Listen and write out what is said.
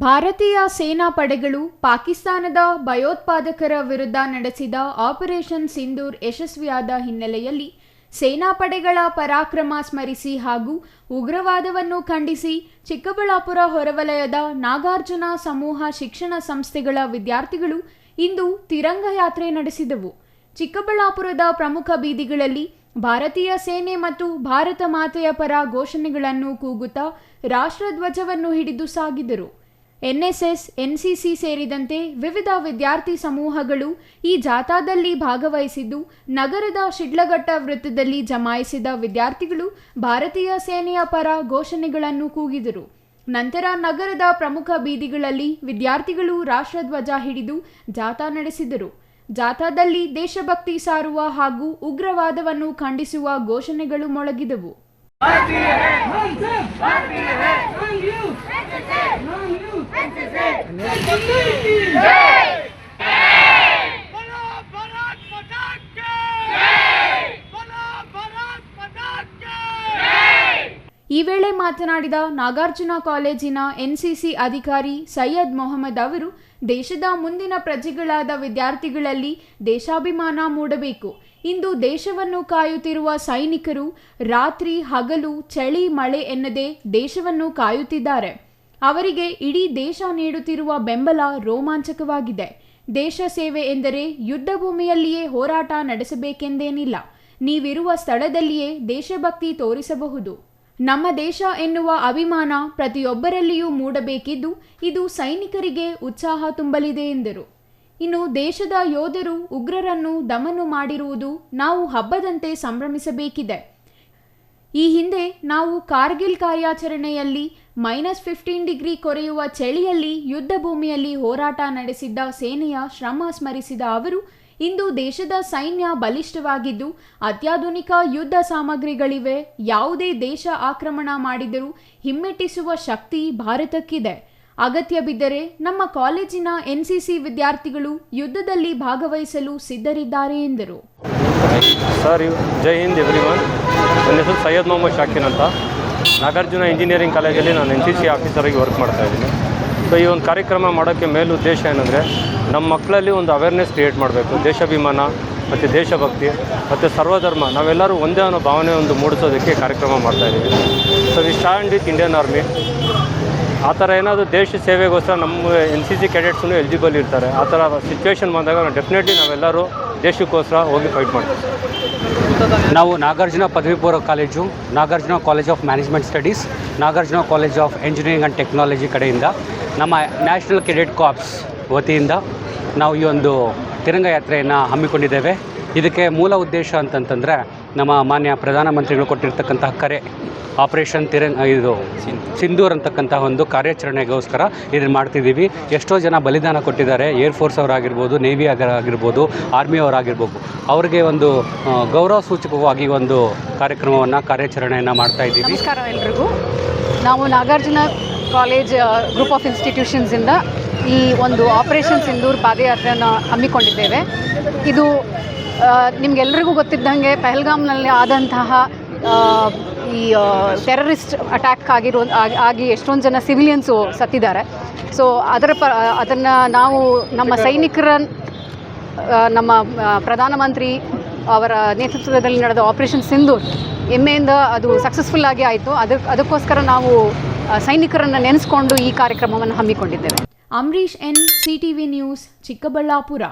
ಭಾರತೀಯ ಸೇನಾ ಪಡೆಗಳು ಪಾಕಿಸ್ತಾನದ ಭಯೋತ್ಪಾದಕರ ವಿರುದ್ಧ ನಡೆಸಿದ ಆಪರೇಷನ್ ಸಿಂಧೂರ್ ಯಶಸ್ವಿಯಾದ ಹಿನ್ನೆಲೆಯಲ್ಲಿ ಸೇನಾ ಪಡೆಗಳ ಪರಾಕ್ರಮ ಸ್ಮರಿಸಿ ಹಾಗೂ ಉಗ್ರವಾದವನ್ನು ಖಂಡಿಸಿ ಚಿಕ್ಕಬಳ್ಳಾಪುರ ಹೊರವಲಯದ ನಾಗಾರ್ಜುನ ಸಮೂಹ ಶಿಕ್ಷಣ ಸಂಸ್ಥೆಗಳ ವಿದ್ಯಾರ್ಥಿಗಳು ಇಂದು ತಿರಂಗ ಯಾತ್ರೆ ನಡೆಸಿದವು. ಚಿಕ್ಕಬಳ್ಳಾಪುರದ ಪ್ರಮುಖ ಬೀದಿಗಳಲ್ಲಿ ಭಾರತೀಯ ಸೇನೆ ಮತ್ತು ಭಾರತ ಮಾತೆಯ ಪರ ಘೋಷಣೆಗಳನ್ನು ಕೂಗುತ್ತಾ ರಾಷ್ಟ್ರಧ್ವಜವನ್ನು ಹಿಡಿದು ಸಾಗಿದರು. ಎನ್ಎಸ್ಎಸ್, ಎನ್ಸಿಸಿ ಸೇರಿದಂತೆ ವಿವಿಧ ವಿದ್ಯಾರ್ಥಿ ಸಮೂಹಗಳು ಈ ಜಾಥಾದಲ್ಲಿ ಭಾಗವಹಿಸಿದ್ದು, ನಗರದ ಶಿಡ್ಲಘಟ್ಟ ವೃತ್ತದಲ್ಲಿ ಜಮಾಯಿಸಿದ ವಿದ್ಯಾರ್ಥಿಗಳು ಭಾರತೀಯ ಸೇನೆಯ ಪರ ಘೋಷಣೆಗಳನ್ನು ಕೂಗಿದರು. ನಂತರ ನಗರದ ಪ್ರಮುಖ ಬೀದಿಗಳಲ್ಲಿ ವಿದ್ಯಾರ್ಥಿಗಳು ರಾಷ್ಟ್ರಧ್ವಜ ಹಿಡಿದು ಜಾಥಾ ನಡೆಸಿದರು. ಜಾಥಾದಲ್ಲಿ ದೇಶಭಕ್ತಿ ಸಾರುವ ಹಾಗೂ ಉಗ್ರವಾದವನ್ನು ಖಂಡಿಸುವ ಘೋಷಣೆಗಳು ಮೊಳಗಿದವು. ಈ ವೇಳೆ ಮಾತನಾಡಿದ ನಾಗಾರ್ಜುನ ಕಾಲೇಜಿನ ಎನ್ಸಿಸಿ ಅಧಿಕಾರಿ ಸೈಯದ್ ಮೊಹಮ್ಮದ್ ಅವರು, ದೇಶದ ಮುಂದಿನ ಪ್ರಜೆಗಳಾದ ವಿದ್ಯಾರ್ಥಿಗಳಲ್ಲಿ ದೇಶಾಭಿಮಾನ ಮೂಡಬೇಕು. ಇಂದು ದೇಶವನ್ನು ಕಾಯುತ್ತಿರುವ ಸೈನಿಕರು ರಾತ್ರಿ ಹಗಲು ಚಳಿ ಮಳೆ ಎನ್ನದೆ ದೇಶವನ್ನು ಕಾಯುತ್ತಿದ್ದಾರೆ. ಅವರಿಗೆ ಇಡೀ ದೇಶ ನೀಡುತ್ತಿರುವ ಬೆಂಬಲ ರೋಮಾಂಚಕವಾಗಿದೆ. ದೇಶ ಸೇವೆ ಎಂದರೆ ಯುದ್ಧ ಭೂಮಿಯಲ್ಲಿಯೇ ಹೋರಾಟ ನಡೆಸಬೇಕೆಂದೇನಿಲ್ಲ. ನೀವಿರುವ ಸ್ಥಳದಲ್ಲಿಯೇ ದೇಶಭಕ್ತಿ ತೋರಿಸಬಹುದು. ನಮ್ಮ ದೇಶ ಎನ್ನುವ ಅಭಿಮಾನ ಪ್ರತಿಯೊಬ್ಬರಲ್ಲಿಯೂ ಮೂಡಬೇಕಿದ್ದು, ಇದು ಸೈನಿಕರಿಗೆ ಉತ್ಸಾಹ ತುಂಬಲಿದೆ ಎಂದರು. ಇನ್ನು ದೇಶದ ಯೋಧರು ಉಗ್ರರನ್ನು ದಮನ ಮಾಡಿರುವುದು ನಾವು ಹಬ್ಬದಂತೆ ಸಂಭ್ರಮಿಸಬೇಕಿದೆ. ಈ ಹಿಂದೆ ನಾವು ಕಾರ್ಗಿಲ್ ಕಾರ್ಯಾಚರಣೆಯಲ್ಲಿ -15 ಡಿಗ್ರಿ ಕೊರೆಯುವ ಚಳಿಯಲ್ಲಿ ಯುದ್ಧ ಭೂಮಿಯಲ್ಲಿ ಹೋರಾಟ ನಡೆಸಿದ್ದ ಸೇನೆಯ ಶ್ರಮ ಸ್ಮರಿಸಿದ ಅವರು, ಇಂದು ದೇಶದ ಸೈನ್ಯ ಬಲಿಷ್ಠವಾಗಿದ್ದು ಅತ್ಯಾಧುನಿಕ ಯುದ್ಧ ಸಾಮಗ್ರಿಗಳಿವೆ. ಯಾವುದೇ ದೇಶ ಆಕ್ರಮಣ ಮಾಡಿದರೂ ಹಿಮ್ಮೆಟ್ಟಿಸುವ ಶಕ್ತಿ ಭಾರತಕ್ಕಿದೆ. ಅಗತ್ಯ ಬಿದ್ದರೆ ನಮ್ಮ ಕಾಲೇಜಿನ ಎನ್ಸಿಸಿ ವಿದ್ಯಾರ್ಥಿಗಳು ಯುದ್ಧದಲ್ಲಿ ಭಾಗವಹಿಸಲು ಸಿದ್ಧರಿದ್ದಾರೆ ಎಂದರು. ಸರ್, ಜೈ ಹಿಂದ್ ಎವ್ರಿವನ್. ನನ್ನ ಹೆಸರು ಸೈಯದ್ ಮೊಹಮ್ಮದ್ ಶಾಕಿನ್ ಅಂತ. ನಾಗಾರ್ಜುನ ಇಂಜಿನಿಯರಿಂಗ್ ಕಾಲೇಜಲ್ಲಿ ನಾನು ಎನ್ಸಿಸಿ ಆಫೀಸರಾಗಿ ವರ್ಕ್ ಮಾಡ್ತಾ ಇದ್ದೀನಿ. ಸೊ ಈ ಒಂದು ಕಾರ್ಯಕ್ರಮ ಮಾಡೋಕ್ಕೆ ಮೇಲು ಉದ್ದೇಶ ಏನಂದರೆ, ನಮ್ಮ ಮಕ್ಕಳಲ್ಲಿ ಒಂದು ಅವೇರ್ನೆಸ್ ಕ್ರಿಯೇಟ್ ಮಾಡಬೇಕು. ದೇಶಾಭಿಮಾನ ಮತ್ತು ದೇಶಭಕ್ತಿ ಮತ್ತು ಸರ್ವಧರ್ಮ ನಾವೆಲ್ಲರೂ ಒಂದೇ ಅನ್ನೋ ಭಾವನೆ ಮೂಡಿಸೋದಕ್ಕೆ ಕಾರ್ಯಕ್ರಮ ಮಾಡ್ತಾಯಿದ್ದೀವಿ. So we stand with Indian army. ಆ ಥರ ಏನಾದರೂ ದೇಶ ಸೇವೆಗೋಸ್ಕರ ನಮ್ಮ ಎನ್ಸಿಸಿ ಕ್ಯಾಡೆಟ್ಸೂ ಎಲಿಜಿಬಲ್ ಇರ್ತಾರೆ. ಆ ಥರ ಸಿಚುವೇಶನ್ ಬಂದಾಗ ಡೆಫಿನೆಟ್ಲಿ ನಾವೆಲ್ಲರೂ ದೇಶಕ್ಕೋಸ್ಕರ ಹೋಗಿ ಫೈಟ್ ಮಾಡ್ತೀವಿ. ನಾವು ನಾಗಾರ್ಜುನ ಪದವಿ ಪೂರ್ವ college, Nagarjuna college of management studies, Nagarjuna college of engineering and technology ಕಡೆಯಿಂದ ನಮ್ಮ ನ್ಯಾಷನಲ್ ಕೆಡೆಟ್ ಕಾರ್ಪ್ಸ್ ವತಿಯಿಂದ ನಾವು ಈ ಒಂದು ತಿರಂಗ ಯಾತ್ರೆಯನ್ನು ಹಮ್ಮಿಕೊಂಡಿದ್ದೇವೆ. ಇದಕ್ಕೆ ಮೂಲ ಉದ್ದೇಶ ಅಂತಂತಂದರೆ, ನಮ್ಮ ಮಾನ್ಯ ಪ್ರಧಾನಮಂತ್ರಿಗಳು ಕೊಟ್ಟಿರ್ತಕ್ಕಂತಹ ಕರೆ ಆಪರೇಷನ್ ಸಿಂಧೂರ್ ಅಂತಕ್ಕಂತಹ ಒಂದು ಕಾರ್ಯಾಚರಣೆಗೋಸ್ಕರ ಇದನ್ನು ಮಾಡ್ತಿದ್ದೀವಿ. ಎಷ್ಟೋ ಜನ ಬಲಿದಾನ ಕೊಟ್ಟಿದ್ದಾರೆ. ಏರ್ಫೋರ್ಸ್ ಅವರಾಗಿರ್ಬೋದು, ನೇವಿ ಆಗಿರ್ಬೋದು, ಆರ್ಮಿ ಅವರಾಗಿರ್ಬೋದು. ಅವ್ರಿಗೆ ಒಂದು ಗೌರವ ಸೂಚಕವಾಗಿ ಒಂದು ಕಾರ್ಯಾಚರಣೆಯನ್ನು ಮಾಡ್ತಾಯಿದ್ದೀವಿ. ನಮಸ್ಕಾರ ಎಲ್ರಿಗೂ. ನಾವು ನಾಗಾರ್ಜುನ ಕಾಲೇಜ್ ಗ್ರೂಪ್ ಆಫ್ ಇನ್ಸ್ಟಿಟ್ಯೂಷನ್ಸಿಂದ ಈ ಒಂದು ಆಪರೇಷನ್ ಸಿಂಧೂರ್ ಪಾದಯಾತ್ರೆಯನ್ನು ಹಮ್ಮಿಕೊಂಡಿದ್ದೇವೆ. ಇದು ನಿಮಗೆಲ್ಲರಿಗೂ ಗೊತ್ತಿದ್ದಂಗೆ ಪಹಲ್ಗಾಮ್ನಲ್ಲಿ ಆದಂತಹ ಈ ಟೆರರಿಸ್ಟ್ ಅಟ್ಯಾಕ್ ಆಗಿ ಎಷ್ಟೊಂದು ಜನ ಸಿವಿಲಿಯನ್ಸು ಸತ್ತಿದ್ದಾರೆ. ಸೊ ಅದನ್ನು ನಾವು ನಮ್ಮ ಸೈನಿಕರ, ನಮ್ಮ ಪ್ರಧಾನಮಂತ್ರಿ ಅವರ ನೇತೃತ್ವದಲ್ಲಿ ನಡೆದ ಆಪರೇಷನ್ ಸಿಂಧೂರ್ ಹೆಮ್ಮೆಯಿಂದ ಅದು ಸಕ್ಸಸ್ಫುಲ್ ಆಗಿ ಆಯಿತು. ಅದಕ್ಕೋಸ್ಕರ ನಾವು ಸೈನಿಕರನ್ನು ನೆನೆಸ್ಕೊಂಡು ಈ ಕಾರ್ಯಕ್ರಮವನ್ನು ಹಮ್ಮಿಕೊಂಡಿದ್ದೇವೆ. Ambareesh N, CTV news, Chikkaballapur.